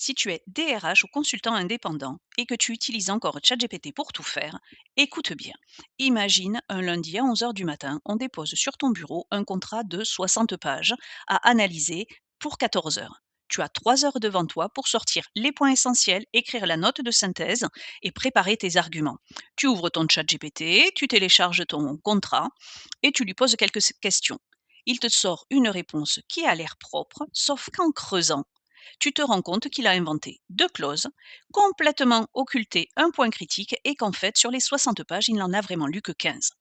Si tu es DRH ou consultant indépendant et que tu utilises encore ChatGPT pour tout faire, écoute bien. Imagine un lundi à 11 heures du matin, on dépose sur ton bureau un contrat de 60 pages à analyser pour 14 heures. Tu as 3 heures devant toi pour sortir les points essentiels, écrire la note de synthèse et préparer tes arguments. Tu ouvres ton ChatGPT, tu télécharges ton contrat et tu lui poses quelques questions. Il te sort une réponse qui a l'air propre, sauf qu'en creusant, tu te rends compte qu'il a inventé 2 clauses, complètement occulté un point critique et qu'en fait, sur les 60 pages, il n'en a vraiment lu que 15.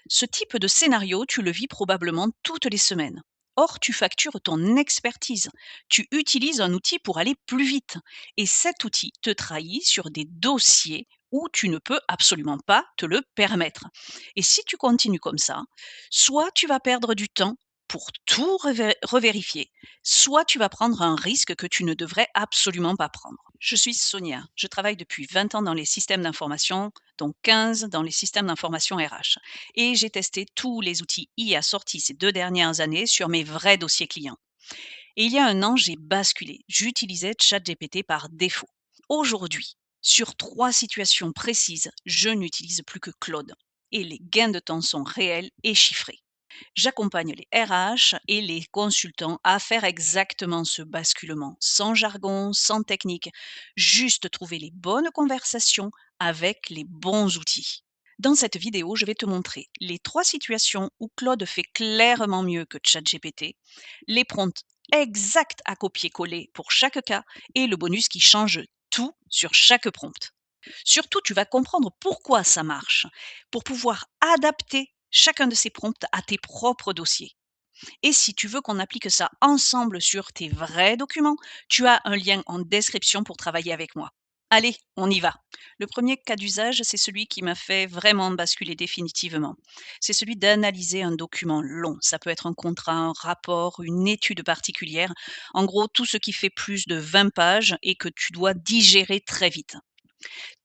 Ce type de scénario, tu le vis probablement toutes les semaines. Or, tu factures ton expertise. Tu utilises un outil pour aller plus vite. Et cet outil te trahit sur des dossiers où tu ne peux absolument pas te le permettre. Et si tu continues comme ça, soit tu vas perdre du temps pour tout revérifier, soit tu vas prendre un risque que tu ne devrais absolument pas prendre. Je suis Sonia, je travaille depuis 20 ans dans les systèmes d'information, dont 15 dans les systèmes d'information RH. Et j'ai testé tous les outils IA sortis ces 2 dernières années sur mes vrais dossiers clients. Et il y a un an, j'ai basculé. J'utilisais ChatGPT par défaut. Aujourd'hui, sur 3 situations précises, je n'utilise plus que Claude. Et les gains de temps sont réels et chiffrés. J'accompagne les RH et les consultants à faire exactement ce basculement, sans jargon, sans technique, juste trouver les bonnes conversations avec les bons outils. Dans cette vidéo, je vais te montrer les 3 situations où Claude fait clairement mieux que ChatGPT, les prompts exacts à copier-coller pour chaque cas et le bonus qui change tout sur chaque prompt. Surtout, tu vas comprendre pourquoi ça marche, pour pouvoir adapter chacun de ces prompts à tes propres dossiers. Et si tu veux qu'on applique ça ensemble sur tes vrais documents, tu as un lien en description pour travailler avec moi. Allez, on y va. Le premier cas d'usage, c'est celui qui m'a fait vraiment basculer définitivement. C'est celui d'analyser un document long. Ça peut être un contrat, un rapport, une étude particulière. En gros, tout ce qui fait plus de 20 pages et que tu dois digérer très vite.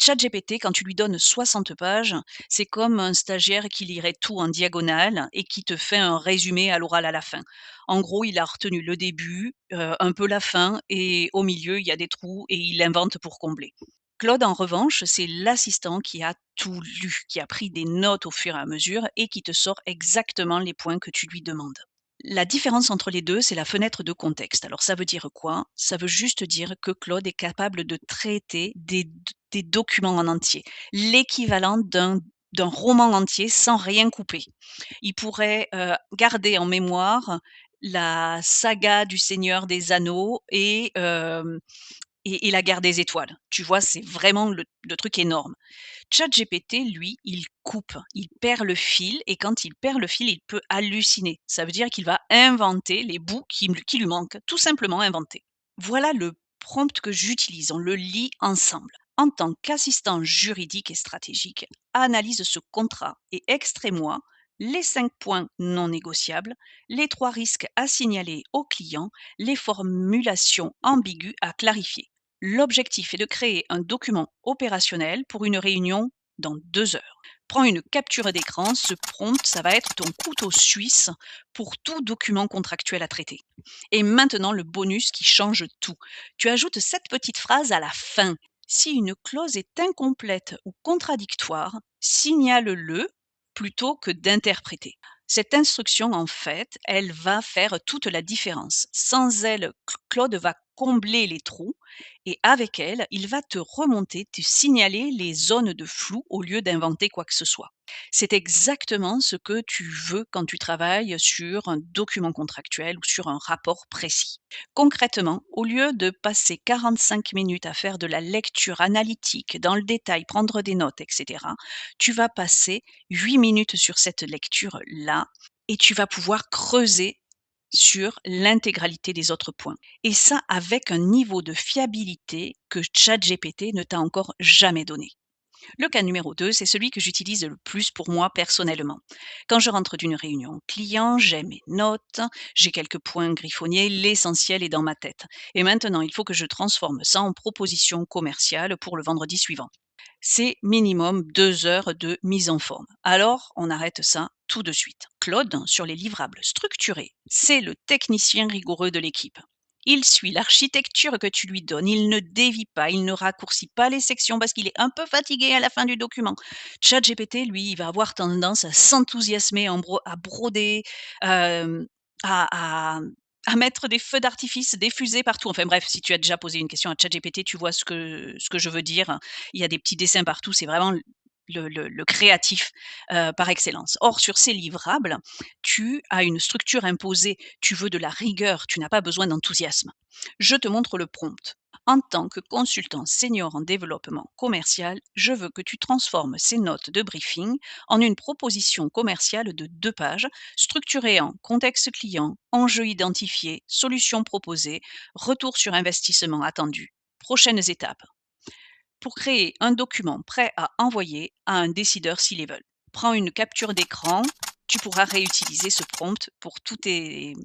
ChatGPT, quand tu lui donnes 60 pages, c'est comme un stagiaire qui lirait tout en diagonale et qui te fait un résumé à l'oral à la fin. En gros, il a retenu le début, un peu la fin et au milieu, il y a des trous et il invente pour combler. Claude, en revanche, c'est l'assistant qui a tout lu, qui a pris des notes au fur et à mesure et qui te sort exactement les points que tu lui demandes. La différence entre les 2, c'est la fenêtre de contexte. Alors ça veut dire quoi? Ça veut juste dire que Claude est capable de traiter des documents en entier, l'équivalent d'un roman entier sans rien couper. Il pourrait, garder en mémoire la saga du Seigneur des Anneaux et la guerre des étoiles. Tu vois? C'est vraiment le truc énorme. ChatGPT, lui, il coupe, il perd le fil et quand il perd le fil, il peut halluciner. Ça veut dire qu'il va inventer les bouts qui lui manquent, tout simplement inventer. Voilà le prompt que j'utilise, on le lit ensemble. En tant qu'assistant juridique et stratégique, analyse ce contrat et extrais-moi les 5 points non négociables, les 3 risques à signaler au client, les formulations ambiguës à clarifier. L'objectif est de créer un document opérationnel pour une réunion dans 2 heures. Prends une capture d'écran, ce prompt, ça va être ton couteau suisse pour tout document contractuel à traiter. Et maintenant, le bonus qui change tout. Tu ajoutes cette petite phrase à la fin. Si une clause est incomplète ou contradictoire, signale-le plutôt que d'interpréter. Cette instruction, en fait, elle va faire toute la différence. Sans elle, Claude va combler les trous et avec elle, il va te remonter, te signaler les zones de flou au lieu d'inventer quoi que ce soit. C'est exactement ce que tu veux quand tu travailles sur un document contractuel ou sur un rapport précis. Concrètement, au lieu de passer 45 minutes à faire de la lecture analytique, dans le détail, prendre des notes, etc., tu vas passer 8 minutes sur cette lecture-là et tu vas pouvoir creuser sur l'intégralité des autres points. Et ça avec un niveau de fiabilité que ChatGPT ne t'a encore jamais donné. Le cas numéro 2, c'est celui que j'utilise le plus pour moi personnellement. Quand je rentre d'une réunion client, j'ai mes notes, j'ai quelques points griffonnés, l'essentiel est dans ma tête. Et maintenant, il faut que je transforme ça en proposition commerciale pour le vendredi suivant. C'est minimum 2 heures de mise en forme. Alors, on arrête ça tout de suite. Claude, sur les livrables structurés, c'est le technicien rigoureux de l'équipe. Il suit l'architecture que tu lui donnes, il ne dévie pas, il ne raccourcit pas les sections parce qu'il est un peu fatigué à la fin du document. ChatGPT, lui, il va avoir tendance à s'enthousiasmer, à broder, hem, à à à mettre des feux d'artifice, des fusées partout. Enfin bref, si tu as déjà posé une question à ChatGPT, tu vois ce que je veux dire. Il y a des petits dessins partout, c'est vraiment le créatif, par excellence. Or sur ces livrables, tu as une structure imposée, tu veux de la rigueur, tu n'as pas besoin d'enthousiasme. Je te montre le prompt. En tant que consultant senior en développement commercial, je veux que tu transformes ces notes de briefing en une proposition commerciale de 2 pages, structurée en contexte client, enjeux identifiés, solutions proposées, retour sur investissement attendu, prochaines étapes. Pour créer un document prêt à envoyer à un décideur C-level. Prends une capture d'écran, tu pourras réutiliser ce prompt pour toutes tes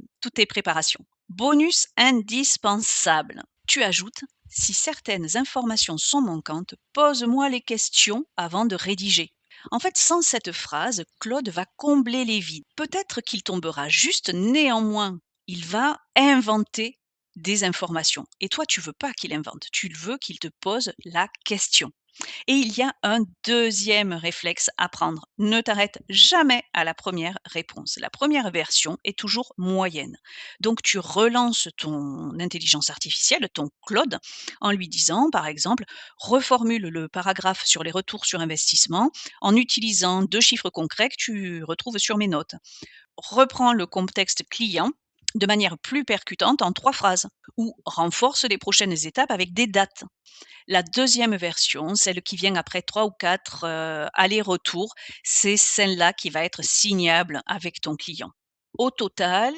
préparations. Bonus indispensable. Tu ajoutes, si certaines informations sont manquantes, pose-moi les questions avant de rédiger. En fait, sans cette phrase, Claude va combler les vides. Peut-être qu'il tombera juste, néanmoins, il va inventer des informations. Et toi, tu veux pas qu'il invente, tu veux qu'il te pose la question. Et il y a un deuxième réflexe à prendre. Ne t'arrête jamais à la première réponse. La première version est toujours moyenne. Donc tu relances ton intelligence artificielle, ton Claude, en lui disant, par exemple, reformule le paragraphe sur les retours sur investissement en utilisant 2 chiffres concrets que tu retrouves sur mes notes. Reprends le contexte client de manière plus percutante en 3 phrases ou renforce les prochaines étapes avec des dates. La deuxième version, celle qui vient après 3 ou 4 allers-retours, c'est celle-là qui va être signable avec ton client. Au total,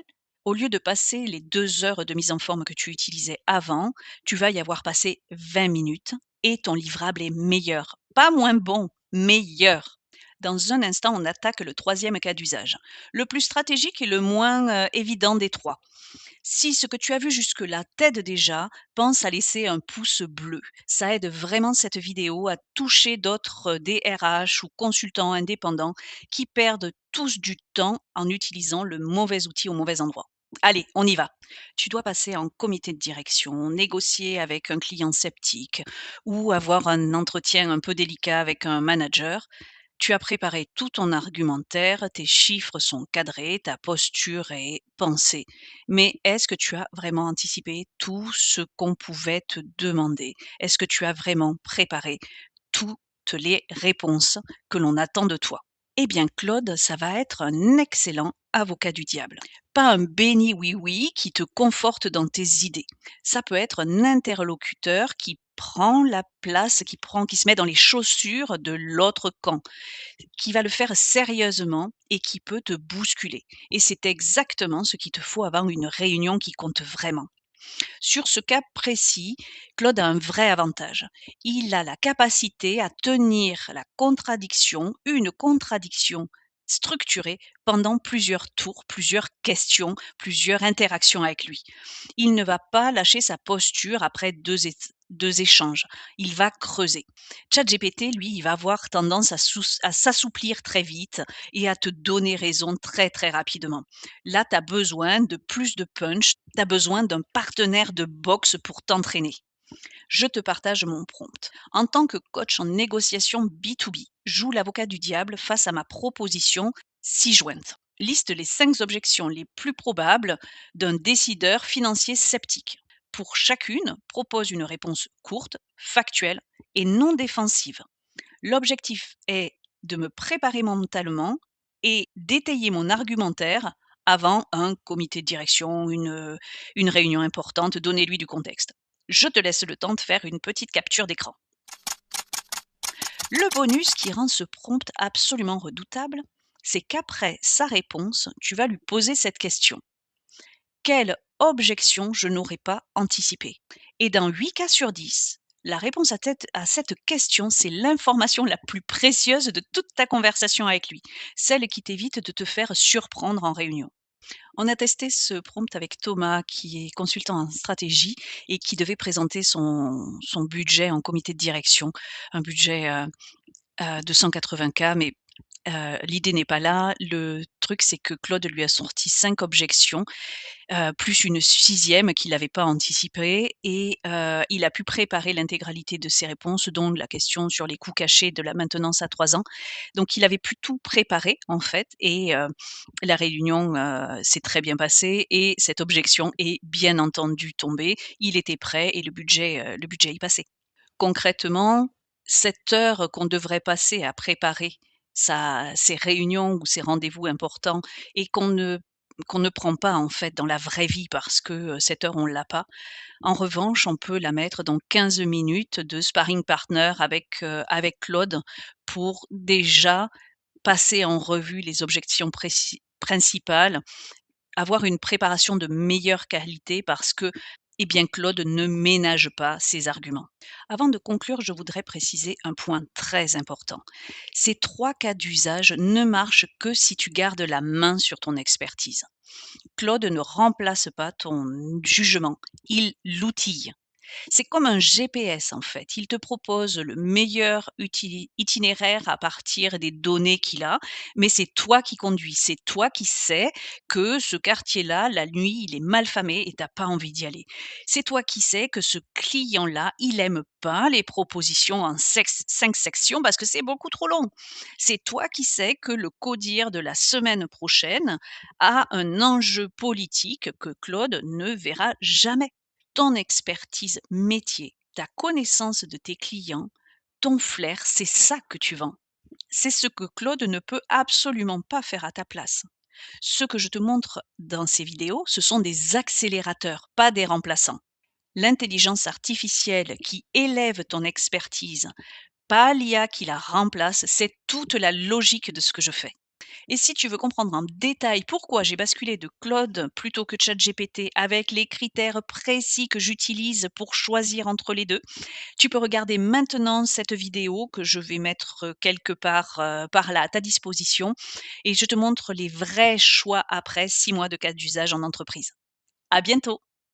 au lieu de passer les 2 heures de mise en forme que tu utilisais avant, tu vas y avoir passé 20 minutes et ton livrable est meilleur. Pas moins bon, meilleur. Dans un instant, on attaque le troisième cas d'usage, le plus stratégique et le moins, évident des 3. Si ce que tu as vu jusque-là t'aide déjà, pense à laisser un pouce bleu. Ça aide vraiment cette vidéo à toucher d'autres DRH ou consultants indépendants qui perdent tous du temps en utilisant le mauvais outil au mauvais endroit. Allez, on y va. Tu dois passer en comité de direction, négocier avec un client sceptique ou avoir un entretien un peu délicat avec un manager. Tu as préparé tout ton argumentaire, tes chiffres sont cadrés, ta posture est pensée. Mais est-ce que tu as vraiment anticipé tout ce qu'on pouvait te demander? Est-ce que tu as vraiment préparé toutes les réponses que l'on attend de toi? Eh bien, Claude, ça va être un excellent avocat du diable. Pas un béni oui-oui qui te conforte dans tes idées. Ça peut être un interlocuteur qui prend la place, qui se met dans les chaussures de l'autre camp, qui va le faire sérieusement et qui peut te bousculer. Et c'est exactement ce qu'il te faut avant une réunion qui compte vraiment. Sur ce cas précis, Claude a un vrai avantage. Il a la capacité à tenir une contradiction structurée pendant plusieurs tours, plusieurs questions, plusieurs interactions avec lui. Il ne va pas lâcher sa posture après 2 échanges. Il va creuser. ChatGPT, lui, il va avoir tendance à s'assouplir très vite et à te donner raison très, très rapidement. Là, tu as besoin de plus de punch, tu as besoin d'un partenaire de boxe pour t'entraîner. Je te partage mon prompt. En tant que coach en négociation B2B, joue l'avocat du diable face à ma proposition ci-jointe. Liste les 5 objections les plus probables d'un décideur financier sceptique. Pour chacune, propose une réponse courte, factuelle et non défensive. L'objectif est de me préparer mentalement et d'étayer mon argumentaire avant un comité de direction, une réunion importante, donnez-lui du contexte. Je te laisse le temps de faire une petite capture d'écran. Le bonus qui rend ce prompt absolument redoutable, c'est qu'après sa réponse, tu vas lui poser cette question. Quelle objection je n'aurais pas anticipée? Et dans 8 cas sur 10, la réponse à cette question, c'est l'information la plus précieuse de toute ta conversation avec lui, celle qui t'évite de te faire surprendre en réunion. On a testé ce prompt avec Thomas, qui est consultant en stratégie et qui devait présenter son budget en comité de direction, un budget de 180 K, mais L'idée n'est pas là. Le truc, c'est que Claude lui a sorti 5 objections, plus une sixième qu'il n'avait pas anticipée et il a pu préparer l'intégralité de ses réponses, dont la question sur les coûts cachés de la maintenance à 3 ans. Donc il avait pu tout préparer, en fait et la réunion, s'est très bien passée et cette objection est bien entendu tombée. Il était prêt et le budget y passait. Concrètement, cette heure qu'on devrait passer à préparer sa ces réunions ou ces rendez-vous importants et qu'on ne prend pas en fait dans la vraie vie parce que, cette heure on l'a pas. En revanche, on peut la mettre dans 15 minutes de sparring partner avec Claude pour déjà passer en revue les objections principales, avoir une préparation de meilleure qualité parce que, eh bien, Claude ne ménage pas ses arguments. Avant de conclure, je voudrais préciser un point très important. Ces 3 cas d'usage ne marchent que si tu gardes la main sur ton expertise. Claude ne remplace pas ton jugement, il l'outille. C'est comme un GPS en fait. Il te propose le meilleur itinéraire à partir des données qu'il a, mais c'est toi qui conduis. C'est toi qui sais que ce quartier-là, la nuit, il est mal famé et t'as pas envie d'y aller. C'est toi qui sais que ce client-là, il aime pas les propositions en 5 sections parce que c'est beaucoup trop long. C'est toi qui sais que le codir de la semaine prochaine a un enjeu politique que Claude ne verra jamais. Ton expertise métier, ta connaissance de tes clients, ton flair, c'est ça que tu vends. C'est ce que Claude ne peut absolument pas faire à ta place. Ce que je te montre dans ces vidéos, ce sont des accélérateurs, pas des remplaçants. L'intelligence artificielle qui élève ton expertise, pas l'IA qui la remplace, c'est toute la logique de ce que je fais. Et si tu veux comprendre en détail pourquoi j'ai basculé de Claude plutôt que ChatGPT avec les critères précis que j'utilise pour choisir entre les 2, tu peux regarder maintenant cette vidéo que je vais mettre, quelque part, par là à ta disposition et je te montre les vrais choix après 6 mois de cas d'usage en entreprise. À bientôt.